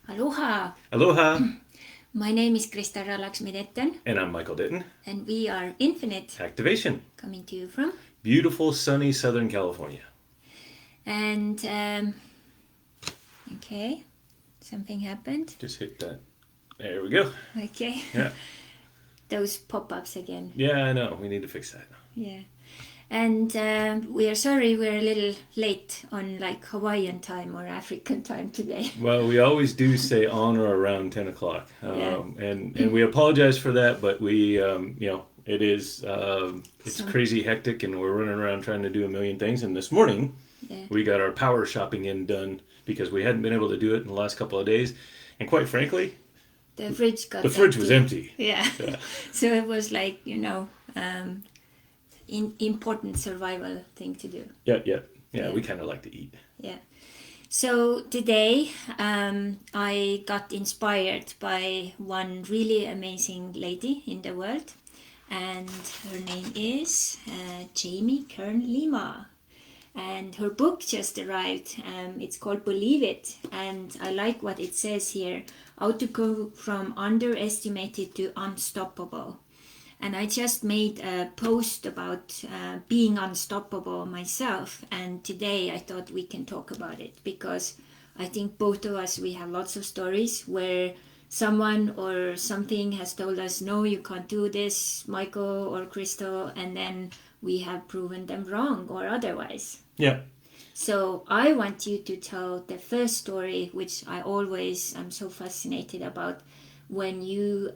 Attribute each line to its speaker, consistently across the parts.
Speaker 1: Aloha!
Speaker 2: Aloha!
Speaker 1: My name is Krista Ralaksmi-Detten,
Speaker 2: And I'm Michael Ditton.
Speaker 1: and we are Infinite,
Speaker 2: Activaiton.
Speaker 1: coming to you from.
Speaker 2: Beautiful, sunny Southern California.
Speaker 1: And, okay, something happened.
Speaker 2: Just hit that. There we go.
Speaker 1: Okay.
Speaker 2: Yeah.
Speaker 1: Those pop-ups again.
Speaker 2: Yeah, I know. We need to fix that.
Speaker 1: Yeah. And we are sorry we're a little late on like Hawaiian time or African time today.
Speaker 2: Well, we always do say on or around 10 o'clock.
Speaker 1: Yeah.
Speaker 2: And we apologize for that, but we, it is, it's crazy hectic and we're running around trying to do a million things. And this morning, we got our power shopping in done because we hadn't been able to do it in the last couple of days. And quite frankly,
Speaker 1: the fridge
Speaker 2: was empty.
Speaker 1: Yeah. So it was like, important survival thing to do.
Speaker 2: Yeah. We kind of like to eat.
Speaker 1: Yeah. So today I got inspired by one really amazing lady in the world, and her name is Jamie Kern Lima. And her book just arrived. It's called Believe It. And I like what it says here, how to go from underestimated to unstoppable. And I just made a post about being unstoppable myself. And today I thought we can talk about it because I think both of us, we have lots of stories where someone or something has told us, no, you can't do this, Michael or Crystal, and then we have proven them wrong or otherwise.
Speaker 2: Yeah.
Speaker 1: So I want you to tell the first story, which I'm so fascinated about, when you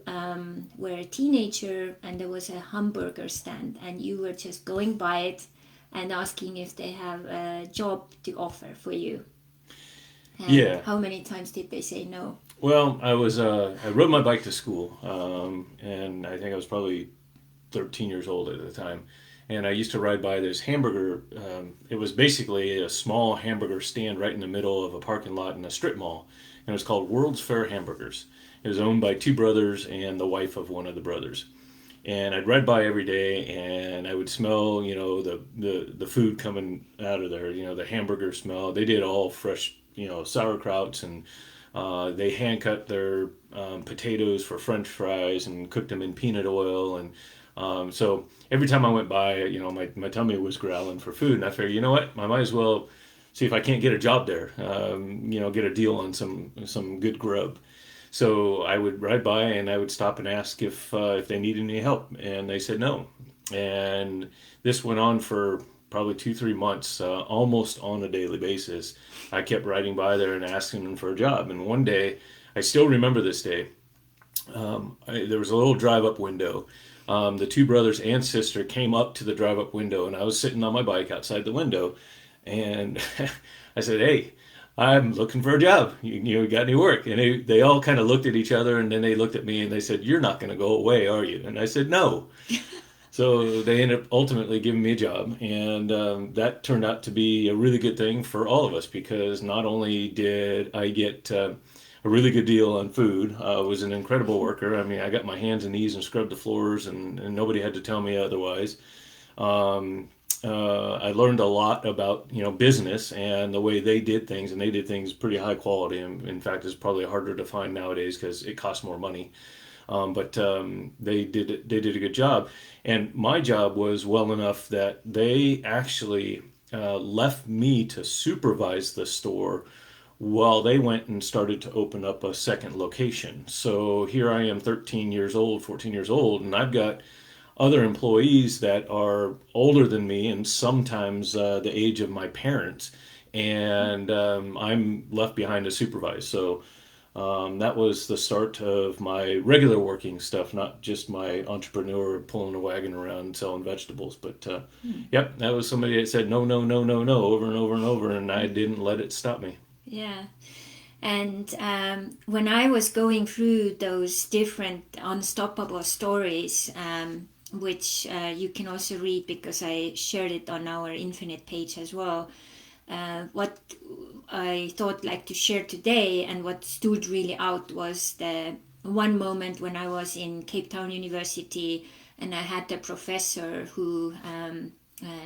Speaker 1: were a teenager and there was a hamburger stand and you were just going by it and asking if they have a job to offer for you. And
Speaker 2: yeah.
Speaker 1: How many times did they say no?
Speaker 2: Well, I rode my bike to school, and I think I was probably 13 years old at the time. And I used to ride by this hamburger. It was basically a small hamburger stand right in the middle of a parking lot in a strip mall. And it was called World's Fair Hamburgers. It was owned by two brothers and the wife of one of the brothers. And I'd ride by every day and I would smell, the food coming out of there, the hamburger smell. They did all fresh, sauerkrauts, and they hand cut their potatoes for French fries and cooked them in peanut oil. And so every time I went by, my tummy was growling for food. And I figured, you know what, I might as well see if I can't get a job there, get a deal on some good grub. So I would ride by and I would stop and ask if they needed any help, and they said no. And this went on for probably 2-3 months, almost on a daily basis. I kept riding by there and asking them for a job. And one day, I still remember this day, there was a little drive-up window. The two brothers and sister came up to the drive-up window, and I was sitting on my bike outside the window, and I said, "Hey, I'm looking for a job. You got any work?" And they all kind of looked at each other, and then they looked at me and they said, "You're not going to go away, are you?" And I said, "No." So they ended up ultimately giving me a job, and that turned out to be a really good thing for all of us, because not only did I get a really good deal on food, I was an incredible worker. I mean, I got my hands and knees and scrubbed the floors, and nobody had to tell me otherwise. I learned a lot about business and the way they did things, and they did things pretty high quality. And in fact, it's probably harder to find nowadays because it costs more money. But they did a good job, and my job was well enough that they actually left me to supervise the store while they went and started to open up a second location. So here I am, 13 years old, 14 years old, and I've got other employees that are older than me and sometimes the age of my parents, and I'm left behind to supervise. So that was the start of my regular working stuff, not just my entrepreneur pulling a wagon around selling vegetables. But yep, that was somebody that said no, no, no, no, no over and over and over, and I didn't let it stop me.
Speaker 1: Yeah. And when I was going through those different unstoppable stories, which you can also read because I shared it on our Infinite page as well, what I thought like to share today and what stood really out was the one moment when I was in Cape Town University, and I had a professor who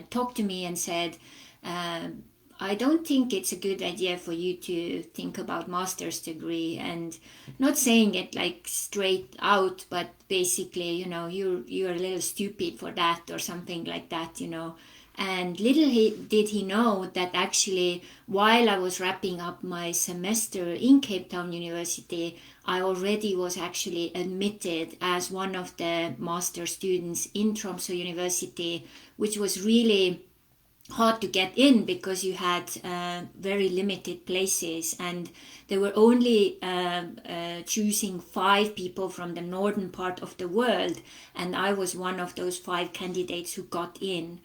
Speaker 1: talked to me and said, I don't think it's a good idea for you to think about master's degree, and not saying it like straight out, but basically, you're a little stupid for that or something like that. And little did he know that actually, while I was wrapping up my semester in Cape Town University, I already was actually admitted as one of the master students in Tromsø University, which was really hard to get in because you had very limited places, and they were only choosing 5 people from the northern part of the world, and I was one of those 5 candidates who got in.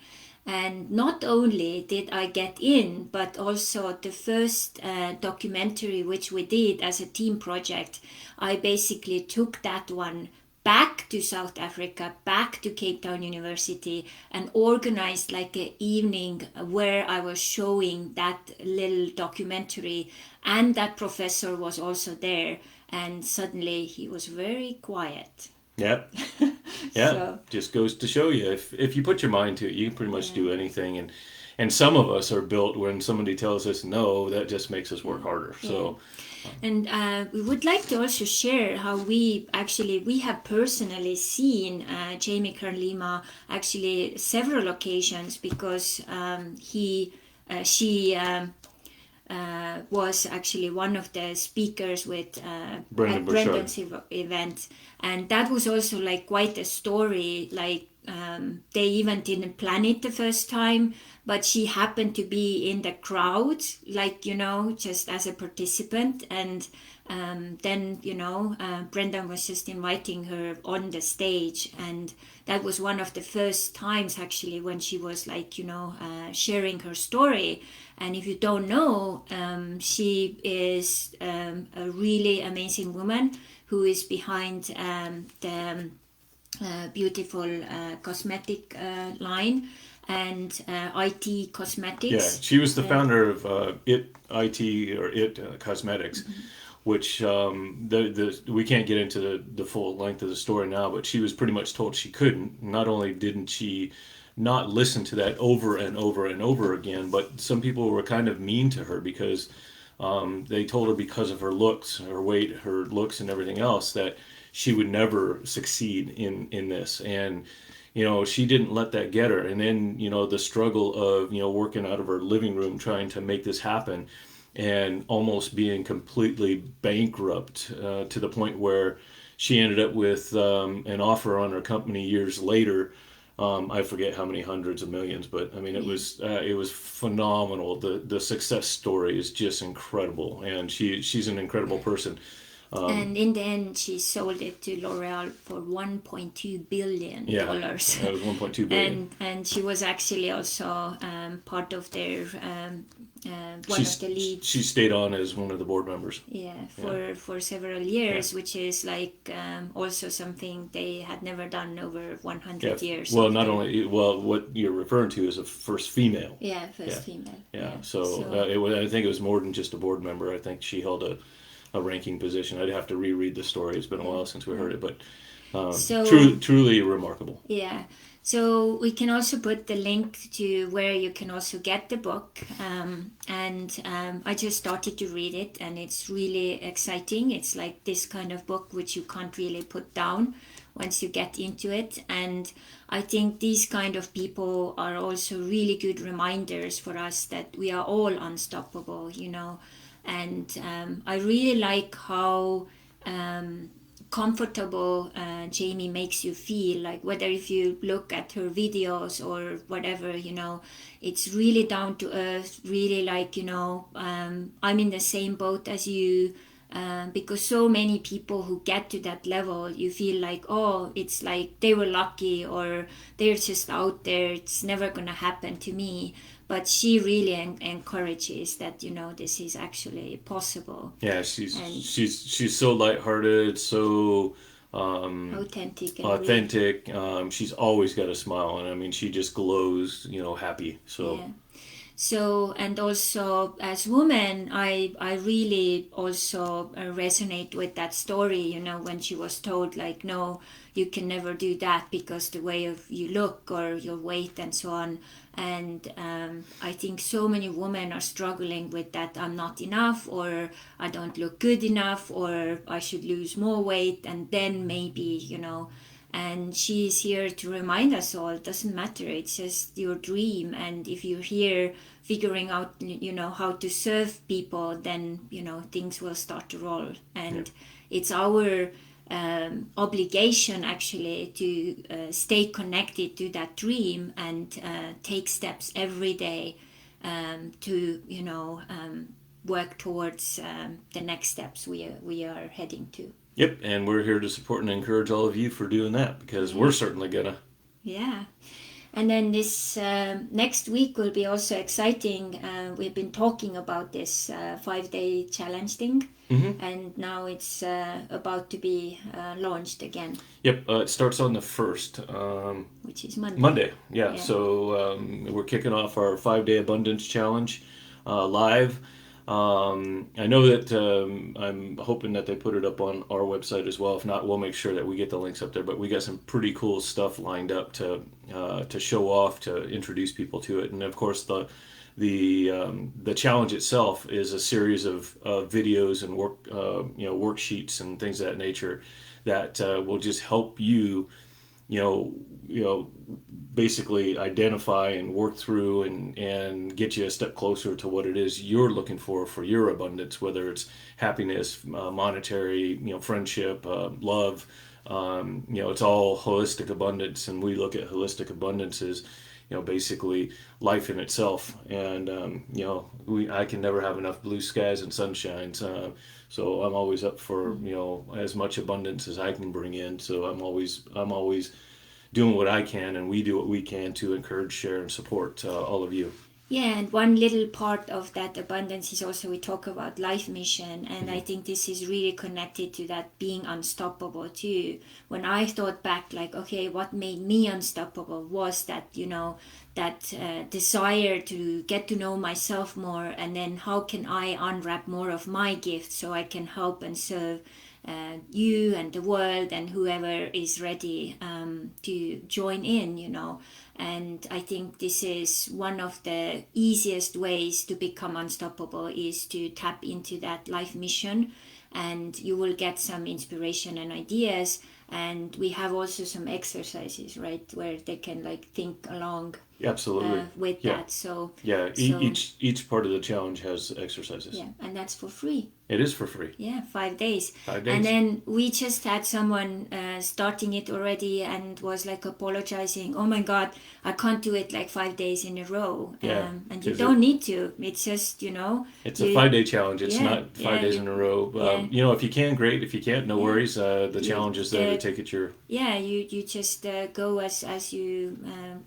Speaker 1: And not only did I get in, but also the first documentary which we did as a team project, I basically took that one back to South Africa, back to Cape Town University, and organized like an evening where I was showing that little documentary, and that professor was also there, and suddenly he was very quiet.
Speaker 2: Yeah. Yeah.
Speaker 1: So,
Speaker 2: just goes to show you, if you put your mind to it, you can pretty much do anything. And some of us are built, when somebody tells us no, that just makes us work harder. So
Speaker 1: and we would like to also share how we have personally seen Jamie Kern Lima actually several occasions, because she was actually one of the speakers with at Brendan's event, and that was also like quite a story. Like they even didn't plan it the first time, but she happened to be in the crowd, like just as a participant, and then Brendan was just inviting her on the stage, and that was one of the first times actually when she was like sharing her story. And if you don't know, she is a really amazing woman who is behind the beautiful cosmetic line and IT Cosmetics.
Speaker 2: Yeah, she was the founder of IT Cosmetics, which we can't get into the full length of the story now, but she was pretty much told she couldn't. Not only didn't she not listen to that over and over and over again, but some people were kind of mean to her because they told her because of her looks, her weight, her looks, and everything else that she would never succeed in this. And she didn't let that get her. And then the struggle of working out of her living room trying to make this happen, and almost being completely bankrupt to the point where she ended up with an offer on her company years later. I forget how many hundreds of millions, but I mean it was phenomenal. The success story is just incredible, and she's an incredible person.
Speaker 1: And in the end, she sold it to L'Oreal for $1.2 billion.
Speaker 2: Yeah, it was $1.2 billion.
Speaker 1: And she was actually also part of their one of the leads.
Speaker 2: She stayed on as one of the board members.
Speaker 1: Yeah, for several years, which is like also something they had never done over 100 years.
Speaker 2: Well, not only what you're referring to is a first female.
Speaker 1: Yeah, first female.
Speaker 2: Yeah. So I think it was more than just a board member. I think she held a ranking position. I'd have to reread the story. It's been a while since we heard it, but truly remarkable.
Speaker 1: Yeah. So we can also put the link to where you can also get the book. And I just started to read it, and it's really exciting. It's like this kind of book which you can't really put down once you get into it. And I think these kind of people are also really good reminders for us that we are all unstoppable, And I really like how comfortable Jamie makes you feel, like whether if you look at her videos or whatever, it's really down to earth, really like, I'm in the same boat as you, because so many people who get to that level, you feel like, oh, it's like they were lucky or they're just out there, it's never gonna happen to me. But she really encourages that this is actually possible.
Speaker 2: Yeah, she's so lighthearted, so authentic. She's always got a smile, and I mean she just glows, happy. So.
Speaker 1: Yeah. So, and also as women, I really also resonate with that story, you know, when she was told like, no, you can never do that because the way of you look or your weight and so on. And I think so many women are struggling with that. I'm not enough, or I don't look good enough, or I should lose more weight and then maybe, you know. And she's here to remind us all, it doesn't matter, it's just your dream. And if you're here figuring out, you know, how to serve people, then, you know, things will start to roll. And it's our obligation actually to stay connected to that dream and take steps every day to, you know, work towards the next steps we are heading to.
Speaker 2: Yep, and we're here to support and encourage all of you for doing that, because we're certainly gonna.
Speaker 1: Yeah. And then this next week will be also exciting. We've been talking about this 5-day challenge thing, and now it's about to be launched again.
Speaker 2: Yep, it starts on the 1st.
Speaker 1: Which is Monday.
Speaker 2: Monday, yeah. So we're kicking off our 5-day abundance challenge live. I know that I'm hoping that they put it up on our website as well. If not, we'll make sure that we get the links up there. But we got some pretty cool stuff lined up to show off, to introduce people to it, and of course the challenge itself is a series of videos and worksheets and things of that nature that will just help you, basically identify and work through and get you a step closer to what it is you're looking for your abundance, whether it's happiness, monetary, friendship, love. It's all holistic abundance, and we look at holistic abundance as, basically life in itself. And I can never have enough blue skies and sunshine. So I'm always up for as much abundance as I can bring in. So I'm always doing what I can, and we do what we can to encourage, share, and support all of you.
Speaker 1: Yeah, and one little part of that abundance is also we talk about life mission, and I think this is really connected to that being unstoppable too. When I thought back, like, okay, what made me unstoppable was that, that desire to get to know myself more, and then how can I unwrap more of my gifts so I can help and serve you and the world and whoever is ready to join in, And I think this is one of the easiest ways to become unstoppable, is to tap into that life mission, and you will get some inspiration and ideas. And we have also some exercises, right, where they can think along.
Speaker 2: Absolutely.
Speaker 1: With that. So
Speaker 2: each part of the challenge has exercises.
Speaker 1: Yeah, and that's for free.
Speaker 2: It is for free.
Speaker 1: Yeah, 5 days.
Speaker 2: 5 days.
Speaker 1: And then we just had someone starting it already and was apologizing. Oh my God, I can't do it 5 days in a row.
Speaker 2: Yeah,
Speaker 1: and you don't need to. It's just,
Speaker 2: It's a 5-day challenge. It's not 5 days in a row. If you can, great. If you can't, no worries. The challenge is there to take it your...
Speaker 1: Yeah, you just go as you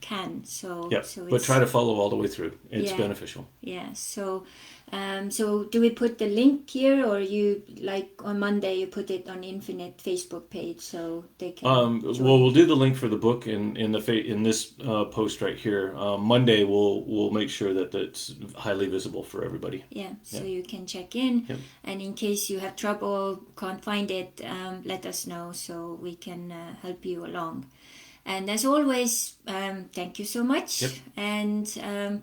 Speaker 1: can. So
Speaker 2: but try to follow all the way through. It's beneficial.
Speaker 1: Yeah, so do we put the link here, or you on Monday you put it on Infinite Facebook page so they can
Speaker 2: we'll do the link for the book in this post right here. Monday we'll make sure that it's highly visible for everybody.
Speaker 1: So you can check in, and in case you have trouble, can't find it, let us know so we can help you along. And as always, thank you so much. And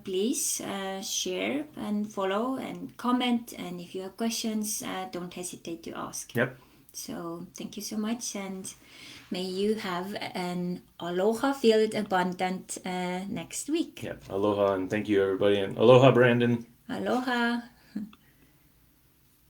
Speaker 1: please share and follow and comment. And if you have questions, don't hesitate to ask. So thank you so much. And may you have an aloha-filled, abundant next week.
Speaker 2: Aloha, and thank you, everybody. And aloha, Brandon.
Speaker 1: Aloha.